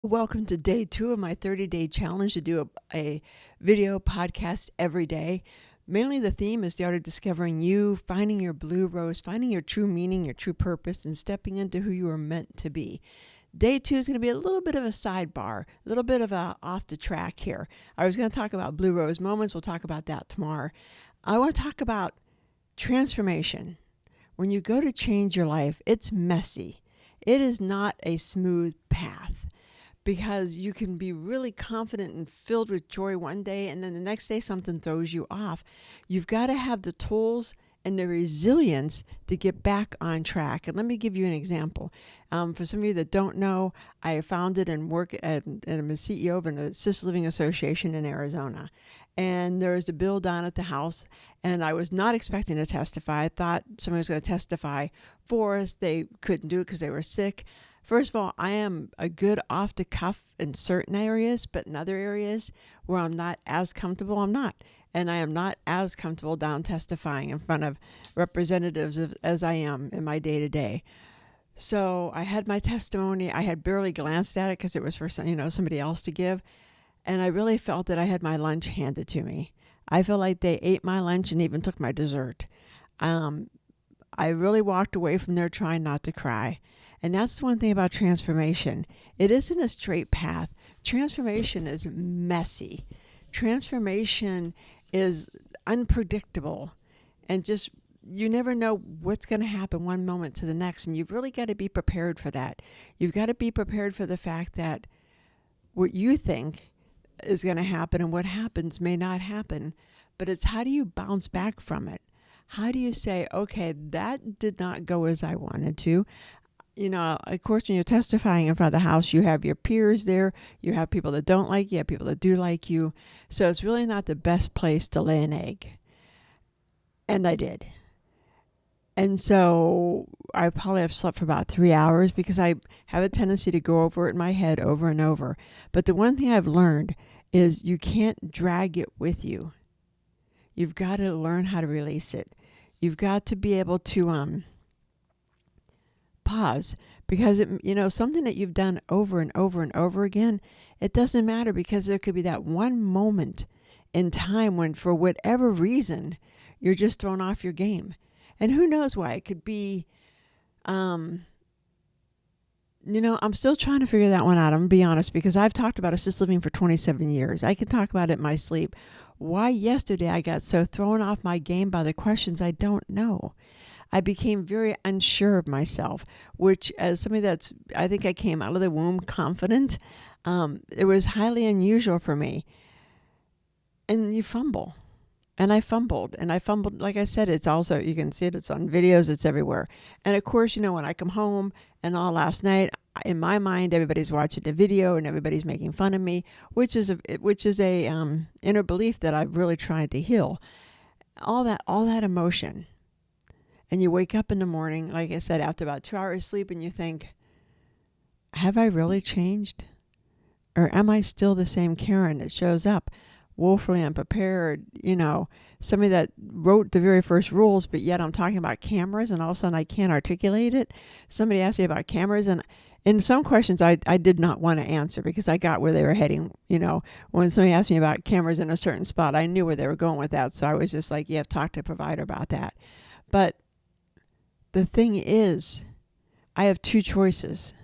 Welcome to day 2 of my 30-day challenge to do a video podcast every day. Mainly the theme is the art of discovering you, finding your blue rose, finding your true meaning, your true purpose, and stepping into who you are meant to be. Day 2 is going to be a little bit of a sidebar, a little bit of a off the track here. I was going to talk about blue rose moments. We'll talk about that tomorrow. I want to talk about transformation. When you go to change your life, it's messy. It is not a smooth path, because you can be really confident and filled with joy one day, and then the next day something throws you off. You've got to have the tools and the resilience to get back on track. And let me give you an example. For some of you that don't know, I founded and work and I'm a CEO of an assisted living association in Arizona. And there was a bill down at the House, and I was not expecting to testify. I thought somebody was going to testify for us. They couldn't do it because they were sick. First of all, I am a good off the cuff in certain areas, but in other areas where I'm not as comfortable, I'm not. And I am not as comfortable down testifying in front of representatives as I am in my day-to-day. So I had my testimony. I had barely glanced at it because it was for somebody else to give. And I really felt that I had my lunch handed to me. I feel like they ate my lunch and even took my dessert. I really walked away from there trying not to cry. And that's one thing about transformation. It isn't a straight path. Transformation is messy. Transformation is unpredictable. And just, you never know what's going to happen one moment to the next. And you've really got to be prepared for that. You've got to be prepared for the fact that what you think is going to happen and what happens may not happen. But it's how do you bounce back from it? How do you say, okay, that did not go as I wanted to. Of course, when you're testifying in front of the House, you have your peers there. You have people that don't like you, you have people that do like you. So it's really not the best place to lay an egg. And I did. And so I probably have slept for about 3 hours because I have a tendency to go over it in my head over and over. But the one thing I've learned is you can't drag it with you. You've got to learn how to release it. You've got to be able to pause, because something that you've done over and over and over again, it doesn't matter, because there could be that one moment in time when, for whatever reason, you're just thrown off your game. And who knows why? It could be, I'm still trying to figure that one out. I'm going to be honest, because I've talked about assisted living for 27 years. I can talk about it in my sleep. Why yesterday I got so thrown off my game by the questions, I don't know. I became very unsure of myself, which, as somebody I think I came out of the womb confident. It was highly unusual for me. And you fumble. And I fumbled. Like I said, it's also, you can see it, it's on videos, it's everywhere. And of course, when I come home and all last night, in my mind, everybody's watching the video and everybody's making fun of me, which is a inner belief that I've really tried to heal. All that emotion. And you wake up in the morning, like I said, after about 2 hours sleep, and you think, have I really changed? Or am I still the same Karen that shows up woefully unprepared? Somebody that wrote the very first rules, but yet I'm talking about cameras and all of a sudden I can't articulate it. Somebody asked me about cameras, and in some questions I did not want to answer because I got where they were heading. When somebody asked me about cameras in a certain spot, I knew where they were going with that. So I was just like, you have to talk to a provider about that. But the thing is, I have two choices.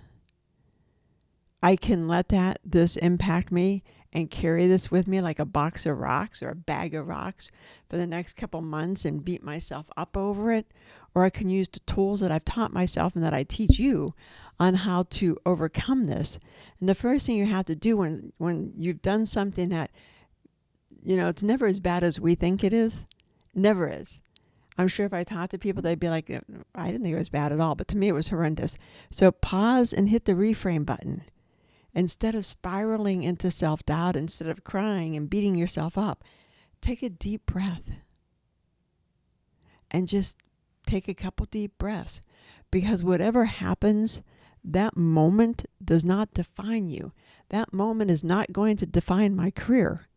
I can let this impact me and carry this with me like a box of rocks or a bag of rocks for the next couple months and beat myself up over it. Or I can use the tools that I've taught myself and that I teach you on how to overcome this. And the first thing you have to do when you've done something that, it's never as bad as we think it is. It never is. I'm sure if I talked to people, they'd be like, I didn't think it was bad at all, but to me it was horrendous. So pause and hit the reframe button. Instead of spiraling into self-doubt, instead of crying and beating yourself up, take a deep breath. And just take a couple deep breaths. Because whatever happens, that moment does not define you. That moment is not going to define my career.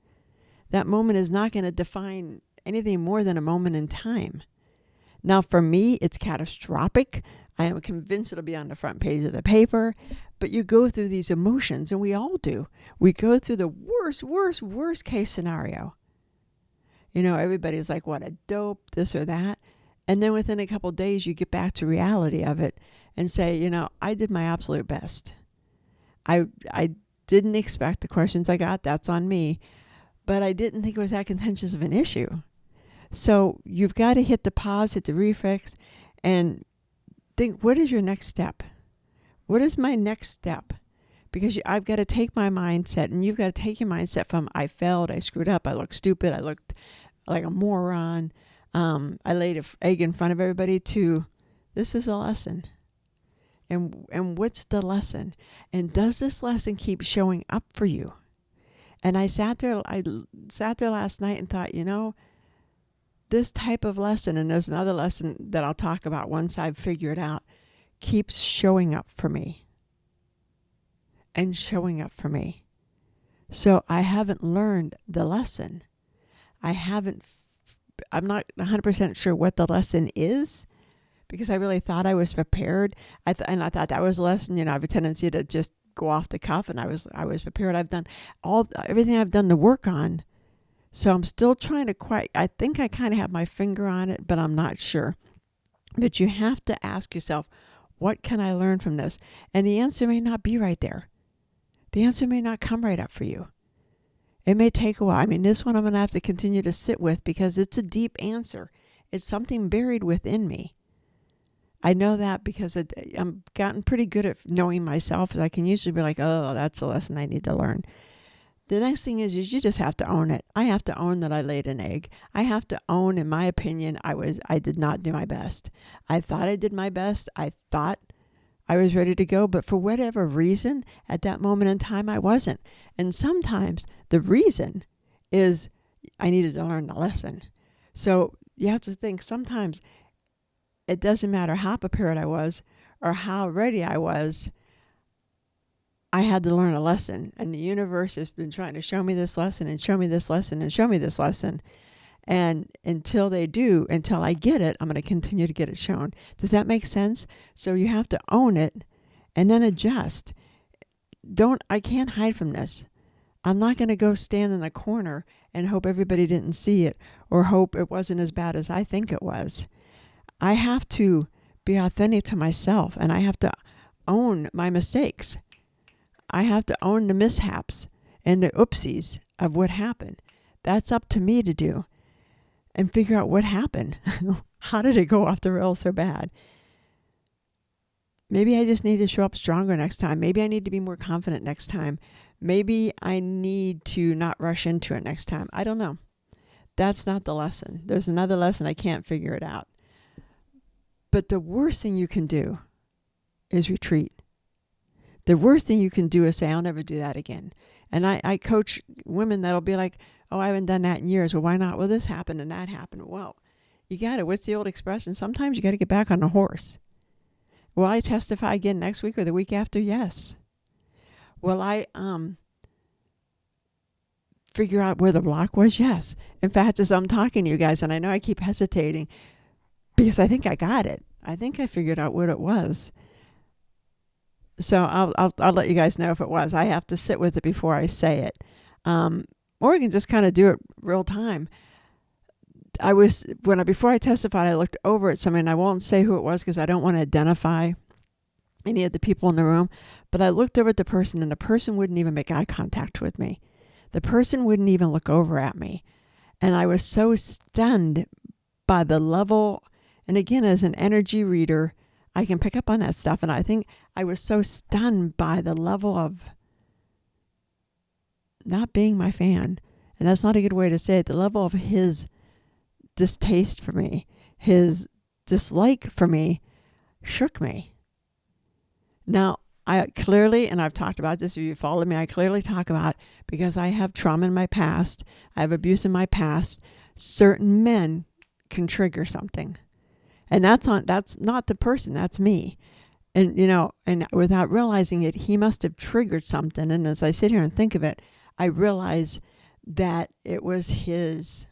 That moment is not going to define anything more than a moment in time. Now, for me, it's catastrophic. I am convinced it'll be on the front page of the paper. But you go through these emotions, and we all do. We go through the worst case scenario. Everybody's like, what a dope, this or that. And then within a couple of days, you get back to reality of it and say, I did my absolute best. I didn't expect the questions I got. That's on me. But I didn't think it was that contentious of an issue. So you've got to hit the pause, hit the reflex, and think, what is your next step? What is my next step? Because I've got to take my mindset, and you've got to take your mindset from I failed, I screwed up, I looked stupid, I looked like a moron, I laid an egg in front of everybody, to this is a lesson. And what's the lesson? And does this lesson keep showing up for you? And I sat there last night and thought, this type of lesson, and there's another lesson that I'll talk about once I've figured out, keeps showing up for me. And showing up for me. So I haven't learned the lesson. I'm not 100% sure what the lesson is, because I really thought I was prepared. And I thought that was a lesson. I have a tendency to just go off the cuff, and I was prepared. I've done everything I've done to work on. So I'm still trying to I think I kind of have my finger on it, but I'm not sure. But you have to ask yourself, what can I learn from this? And the answer may not be right there. The answer may not come right up for you. It may take a while. I mean, this one I'm going to have to continue to sit with, because it's a deep answer. It's something buried within me. I know that because I'm gotten pretty good at knowing myself. I can usually be like, oh, that's a lesson I need to learn. The next thing is you just have to own it. I have to own that I laid an egg. I have to own, in my opinion, I did not do my best. I thought I did my best. I thought I was ready to go, but for whatever reason, at that moment in time, I wasn't. And sometimes the reason is I needed to learn the lesson. So you have to think, sometimes it doesn't matter how prepared I was or how ready I was. I had to learn a lesson, and the universe has been trying to show me this lesson and show me this lesson and show me this lesson. And until I get it, I'm going to continue to get it shown. Does that make sense? So you have to own it and then adjust. I can't hide from this. I'm not going to go stand in a corner and hope everybody didn't see it, or hope it wasn't as bad as I think it was. I have to be authentic to myself, and I have to own my mistakes. I have to own the mishaps and the oopsies of what happened. That's up to me to do. And figure out what happened. How did it go off the rails so bad? Maybe I just need to show up stronger next time. Maybe I need to be more confident next time. Maybe I need to not rush into it next time. I don't know. That's not the lesson. There's another lesson. I can't figure it out. But the worst thing you can do is retreat. The worst thing you can do is say, I'll never do that again. And I coach women that'll be like, oh, I haven't done that in years. Well, why not? Well, this happened and that happened. Well, you got it. What's the old expression? Sometimes you got to get back on the horse. Will I testify again next week or the week after? Yes. Will I figure out where the block was? Yes. In fact, as I'm talking to you guys, and I know I keep hesitating because I think I got it. I think I figured out what it was. So I'll let you guys know if it was. I have to sit with it before I say it. Or you can just kind of do it real time. Before I testified, I looked over at somebody, and I won't say who it was because I don't want to identify any of the people in the room, but I looked over at the person, and the person wouldn't even make eye contact with me. The person wouldn't even look over at me. And I was so stunned by the level, and again, as an energy reader, I can pick up on that stuff, and I think I was so stunned by the level of not being my fan, and that's not a good way to say it, the level of his distaste for me, his dislike for me, shook me. Now, I clearly, and I've talked about this, if you follow me, I clearly talk about, because I have trauma in my past, I have abuse in my past, certain men can trigger something. And that's not the person, that's me. And, and without realizing it, he must have triggered something. And as I sit here and think of it, I realize that it was his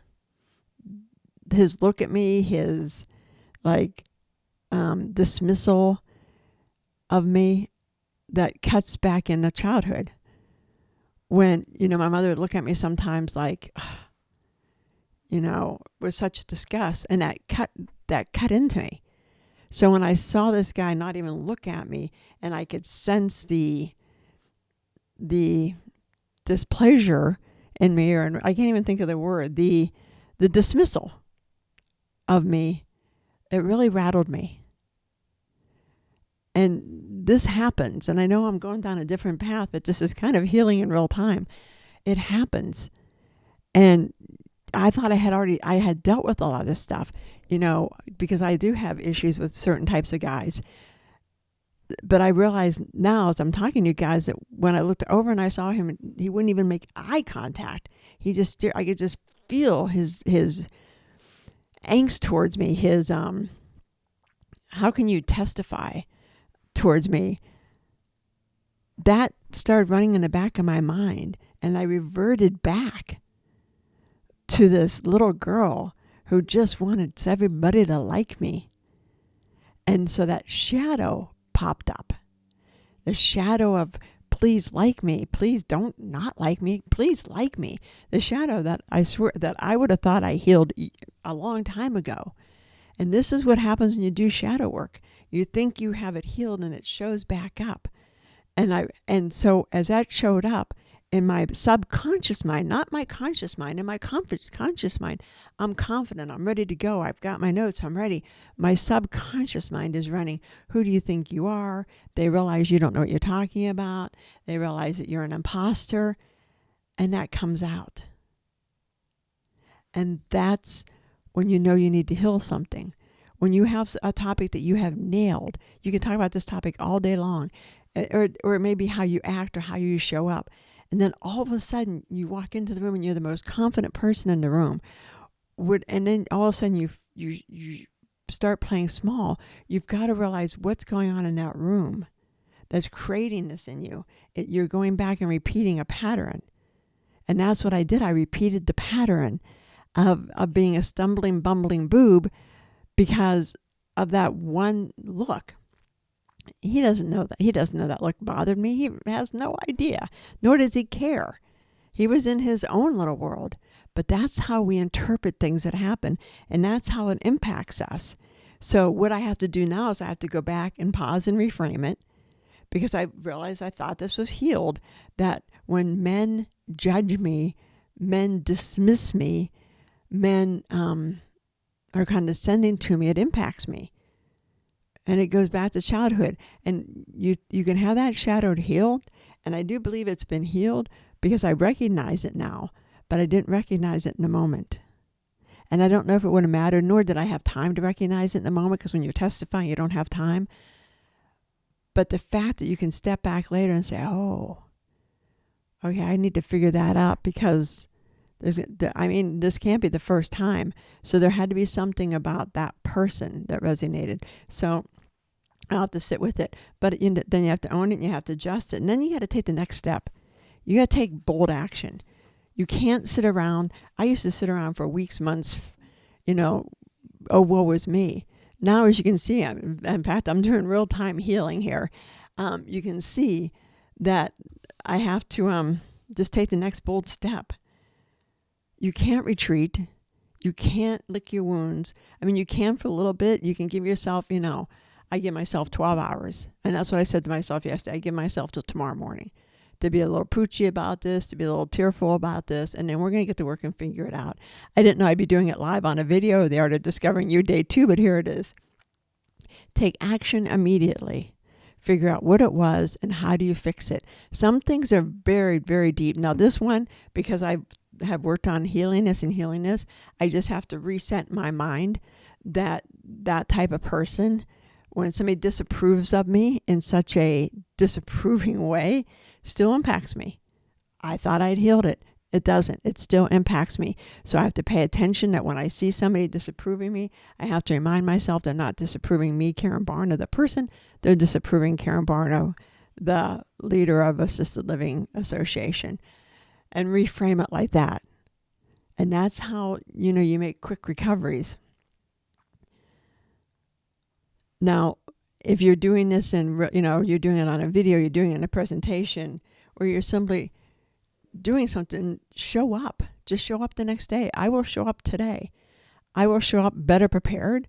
look at me, his, like, dismissal of me that cuts back into childhood. When, my mother would look at me sometimes like, with such disgust, and that cut into me. So when I saw this guy not even look at me, and I could sense the displeasure in me, or I can't even think of the word, the dismissal of me, it really rattled me. And this happens, and I know I'm going down a different path, but this is kind of healing in real time. It happens. And I thought I had dealt with a lot of this stuff, because I do have issues with certain types of guys. But I realize now, as I'm talking to you guys, that when I looked over and I saw him, he wouldn't even make eye contact. He just stared. I could just feel his angst towards me. His how can you testify towards me? That started running in the back of my mind, and I reverted back to this little girl who just wanted everybody to like me. And so that shadow popped up. The shadow of, please like me. Please don't not like me. Please like me. The shadow that I swear that I would have thought I healed a long time ago. And this is what happens when you do shadow work. You think you have it healed, and it shows back up. And so as that showed up in my subconscious mind, not my conscious mind, in my conscious mind, I'm confident, I'm ready to go, I've got my notes, I'm ready. My subconscious mind is running, who do you think you are? They realize you don't know what you're talking about. They realize that you're an imposter, and that comes out. And that's when you know you need to heal something. When you have a topic that you have nailed, you can talk about this topic all day long, or it may be how you act or how you show up. And then all of a sudden you walk into the room and you're the most confident person in the room. And then all of a sudden you start playing small. You've got to realize what's going on in that room that's creating this in you. You're going back and repeating a pattern. And that's what I did. I repeated the pattern of being a stumbling, bumbling boob because of that one look. He doesn't know that. He doesn't know that look bothered me. He has no idea, nor does he care. He was in his own little world. But that's how we interpret things that happen, and that's how it impacts us. So what I have to do now is I have to go back and pause and reframe it, because I realized I thought this was healed, that when men judge me, men dismiss me, men are condescending to me, it impacts me. And it goes back to childhood. And you can have that shadow healed. And I do believe it's been healed because I recognize it now. But I didn't recognize it in the moment. And I don't know if it would have mattered, nor did I have time to recognize it in the moment, because when you're testifying, you don't have time. But the fact that you can step back later and say, oh, okay, I need to figure that out, because this can't be the first time. So there had to be something about that person that resonated. So I'll have to sit with it. But then you have to own it, and you have to adjust it. And then you got to take the next step. You got to take bold action. You can't sit around. I used to sit around for weeks, months, oh, woe was me. Now, as you can see, in fact, I'm doing real-time healing here. You can see that I have to just take the next bold step. You can't retreat. You can't lick your wounds. I mean, you can for a little bit. You can give yourself, I give myself 12 hours. And that's what I said to myself yesterday. I give myself till tomorrow morning to be a little poochy about this, to be a little tearful about this, and then we're going to get to work and figure it out. I didn't know I'd be doing it live on a video, The Art of Discovering You, day 2, but here it is. Take action immediately. Figure out what it was and how do you fix it. Some things are very, very deep. Now this one, because I have worked on healing this, I just have to reset my mind that type of person, when somebody disapproves of me in such a disapproving way, still impacts me. I thought I'd healed it. It doesn't. It still impacts me. So I have to pay attention that when I see somebody disapproving me, I have to remind myself they're not disapproving me, Karen Barna, the person. They're disapproving Karen Barna, the leader of Assisted Living Association, and reframe it like that. And that's how, you make quick recoveries. Now, if you're doing this and you're doing it on a video, you're doing it in a presentation, or you're simply doing something, show up. Just show up the next day. I will show up today. I will show up better prepared.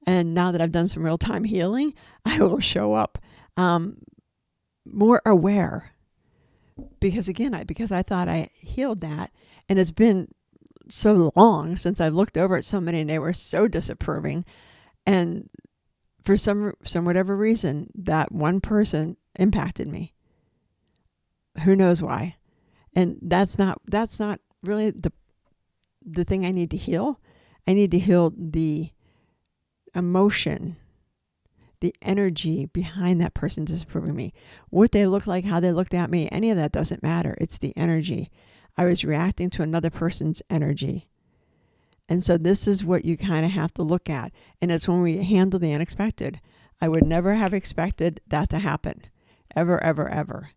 And now that I've done some real-time healing, I will show up more aware. Because I thought I healed that. And it's been so long since I looked over at somebody and they were so disapproving. And for some whatever reason, that one person impacted me. Who knows why? And that's not really the thing I need to heal. I need to heal the emotion, the energy behind that person disapproving me. What they look like, how they looked at me, any of that doesn't matter. It's the energy. I was reacting to another person's energy. And so this is what you kind of have to look at. And it's when we handle the unexpected. I would never have expected that to happen. Ever, ever, ever.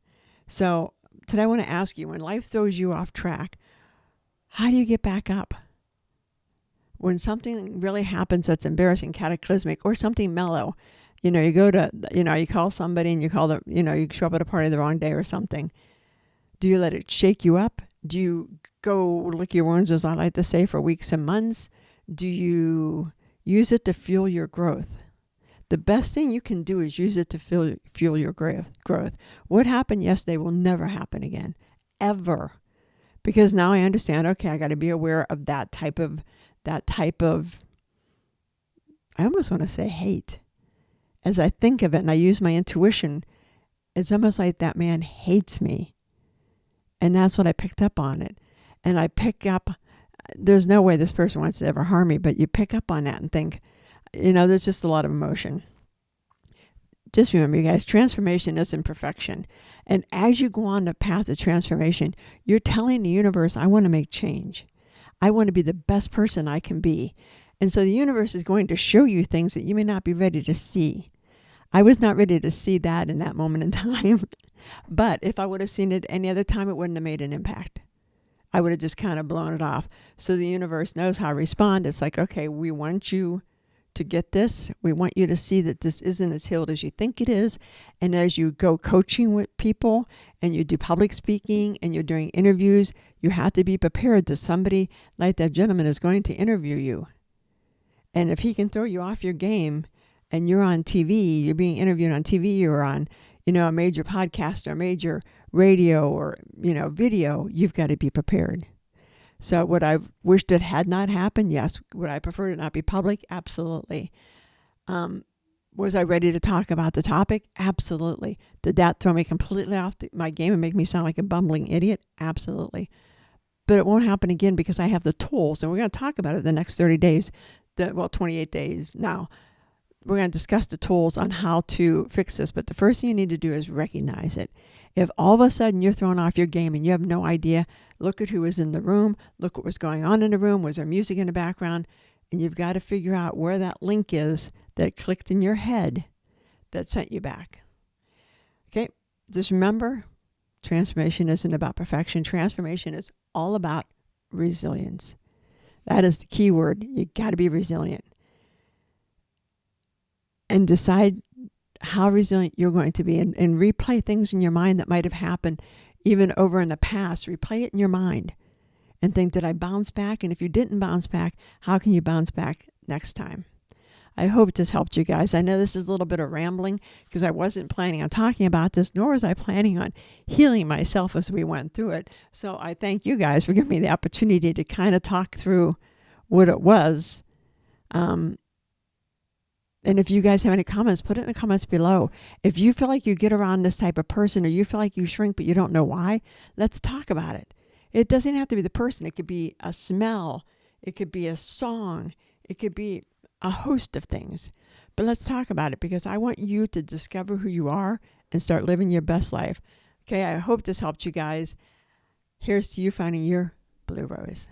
So today I want to ask you, when life throws you off track, how do you get back up? When something really happens that's embarrassing, cataclysmic, or something mellow, you go to, you call somebody and you show up at a party the wrong day or something. Do you let it shake you up? Do you go lick your wounds, as I like to say, for weeks and months? Do you use it to fuel your growth? The best thing you can do is use it to fuel your growth. What happened yesterday will never happen again, ever. Because now I understand, okay, I got to be aware of that type of, I almost want to say hate. As I think of it and I use my intuition, it's almost like that man hates me. And that's what I picked up on it. And I pick up, there's no way this person wants to ever harm me, but you pick up on that and think, there's just a lot of emotion. Just remember, you guys, transformation isn't perfection. And as you go on the path of transformation, you're telling the universe, I want to make change. I want to be the best person I can be. And so the universe is going to show you things that you may not be ready to see. I was not ready to see that in that moment in time. But if I would have seen it any other time, it wouldn't have made an impact. I would have just kind of blown it off. So the universe knows how to respond. It's like, okay, we want you to get this. We want you to see that this isn't as healed as you think it is. And as you go coaching with people and you do public speaking and you're doing interviews, you have to be prepared that somebody like that gentleman is going to interview you. And if he can throw you off your game and you're on TV, you're being interviewed on TV or on, a major podcast or major radio or, video, you've got to be prepared. So would I wish it had not happened? Yes. Would I prefer it not be public? Absolutely. Was I ready to talk about the topic? Absolutely. Did that throw me completely off my game and make me sound like a bumbling idiot? Absolutely. But it won't happen again because I have the tools, and we're going to talk about it the next 30 days, 28 days now. We're going to discuss the tools on how to fix this. But the first thing you need to do is recognize it. If all of a sudden you're thrown off your game and you have no idea, look at who was in the room, look what was going on in the room, was there music in the background, and you've got to figure out where that link is that clicked in your head that sent you back. Okay, just remember, transformation isn't about perfection. Transformation is all about resilience. That is the key word. You got to be resilient. And decide how resilient you're going to be and replay things in your mind that might have happened even over in the past. Replay it in your mind and think, did I bounce back? And if you didn't bounce back, how can you bounce back next time? I hope this helped you guys. I know this is a little bit of rambling because I wasn't planning on talking about this, nor was I planning on healing myself as we went through it. So I thank you guys for giving me the opportunity to kind of talk through what it was. And if you guys have any comments, put it in the comments below. If you feel like you get around this type of person or you feel like you shrink but you don't know why, let's talk about it. It doesn't have to be the person. It could be a smell. It could be a song. It could be a host of things. But let's talk about it because I want you to discover who you are and start living your best life. Okay, I hope this helped you guys. Here's to you finding your blue rose.